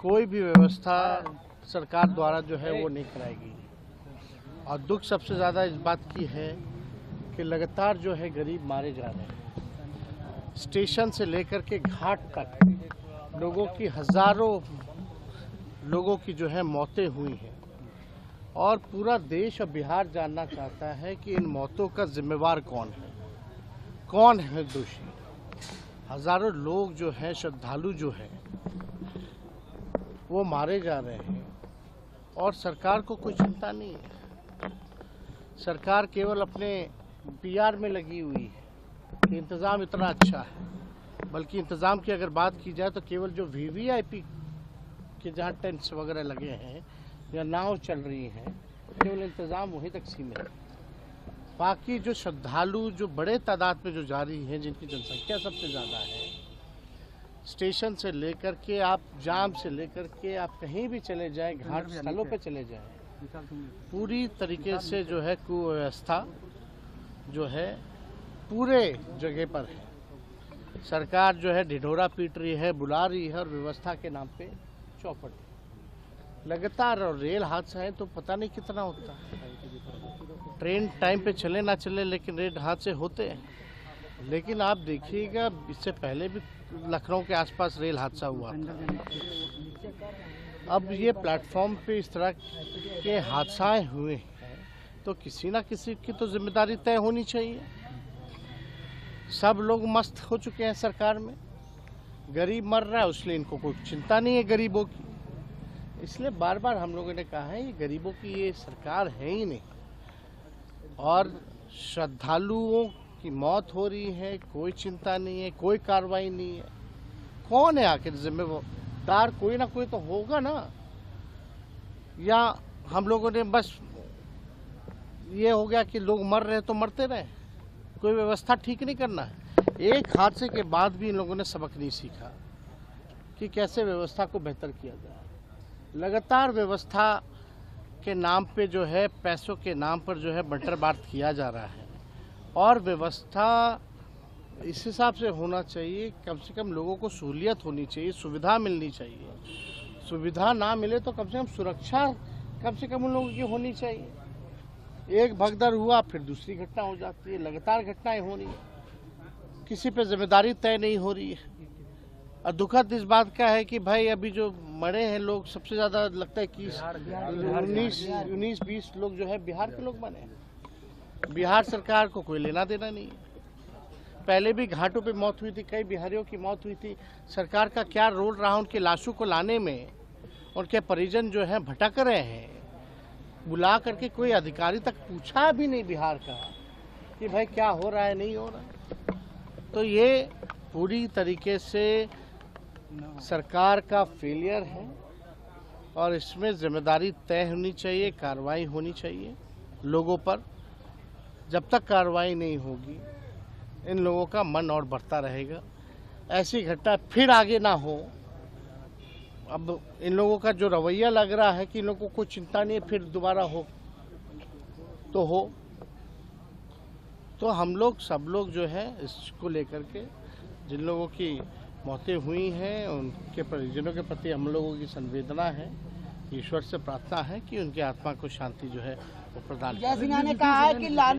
कोई भी व्यवस्था सरकार द्वारा जो है वो नहीं कराएगी। और दुख सबसे ज़्यादा इस बात की है कि लगातार जो है गरीब मारे जा रहे हैं। स्टेशन से लेकर के घाट तक लोगों की हज़ारों लोगों की जो है मौतें हुई हैं और पूरा देश और बिहार जानना चाहता है कि इन मौतों का जिम्मेवार कौन है दोषी। हज़ारों लोग जो हैं, श्रद्धालु जो हैं, वो मारे जा रहे हैं और सरकार को कोई चिंता नहीं है। सरकार केवल अपने पीआर में लगी हुई है कि इंतज़ाम इतना अच्छा है, बल्कि इंतज़ाम की अगर बात की जाए तो केवल जो वीवीआईपी के जहाँ टेंट्स वगैरह लगे हैं या नाव चल रही हैं, केवल इंतज़ाम वहीं तक सीमित है। बाकी जो श्रद्धालु जो बड़े तादाद में जो जा रही हैं, जिनकी जनसंख्या सबसे ज़्यादा है, स्टेशन से लेकर के आप जाम से लेकर के आप कहीं भी चले जाएं, घाट स्थलों पे चले जाएं, पूरी तरीके से जो है कुव्यवस्था जो है पूरे जगह पर है। सरकार जो है ढिढोरा पीट रही है, बुला रही है और व्यवस्था के नाम पे चौपट लगातार। और रेल हादसा है तो पता नहीं कितना होता है। ट्रेन टाइम पे चले ना चले, लेकिन रेल हादसे होते हैं। लेकिन आप देखिएगा, इससे पहले भी लखनऊ के आसपास रेल हादसा हुआ था। अब ये प्लेटफॉर्म पे इस तरह के हादसाएं हुए हैं तो किसी ना किसी की तो जिम्मेदारी तय होनी चाहिए। सब लोग मस्त हो चुके हैं सरकार में, गरीब मर रहा है इसलिए इनको कोई चिंता नहीं है गरीबों की। इसलिए बार बार हम लोगों ने कहा है ये गरीबों की ये सरकार है ही नहीं। और श्रद्धालुओं की मौत हो रही है, कोई चिंता नहीं है, कोई कार्रवाई नहीं है। कौन है आखिर जिम्मेदार? कोई ना कोई तो होगा ना। या हम लोगों ने बस ये हो गया कि लोग मर रहे तो मरते रहे, कोई व्यवस्था ठीक नहीं करना है। एक हादसे के बाद भी इन लोगों ने सबक नहीं सीखा कि कैसे व्यवस्था को बेहतर किया जाए। लगातार व्यवस्था के नाम पे जो है, पैसों के नाम पर जो है बंटर बांट किया जा रहा है। और व्यवस्था इस हिसाब से होना चाहिए, कम से कम लोगों को सहूलियत होनी चाहिए, सुविधा मिलनी चाहिए। सुविधा ना मिले तो कम से कम सुरक्षा कम से कम उन लोगों की होनी चाहिए। एक भगदड़ हुआ फिर दूसरी घटना हो जाती है, लगातार घटनाएं हो रही है, किसी पे जिम्मेदारी तय नहीं हो रही है। और दुखद इस बात का है कि भाई अभी जो मरे हैं लोग, सबसे ज़्यादा लगता है कि 19-20 लोग जो है बिहार के लोग मरे हैं। बिहार सरकार को कोई लेना देना नहीं है। पहले भी घाटों पे मौत हुई थी, कई बिहारियों की मौत हुई थी। सरकार का क्या रोल रहा उनकी लाशों को लाने में? उनके परिजन जो हैं भटक रहे हैं। बुला करके कोई अधिकारी तक पूछा भी नहीं बिहार का कि भाई क्या हो रहा है, नहीं हो रहा। तो ये पूरी तरीके से सरकार का फेलियर है और इसमें जिम्मेदारी तय होनी चाहिए, कार्रवाई होनी चाहिए लोगों पर। जब तक कार्रवाई नहीं होगी इन लोगों का मन और बढ़ता रहेगा। ऐसी घटना फिर आगे ना हो। अब इन लोगों का जो रवैया लग रहा है कि इन लोगों को कोई चिंता नहीं है, फिर दोबारा हो तो हो। तो हम लोग सब लोग जो है इसको लेकर के, जिन लोगों की मौतें हुई हैं उनके परिजनों के प्रति हम लोगों की संवेदना है। ईश्वर से प्रार्थना है कि उनकी आत्मा को शांति जो है वो प्रदान करें। जय सिन्हा ने कहा है कि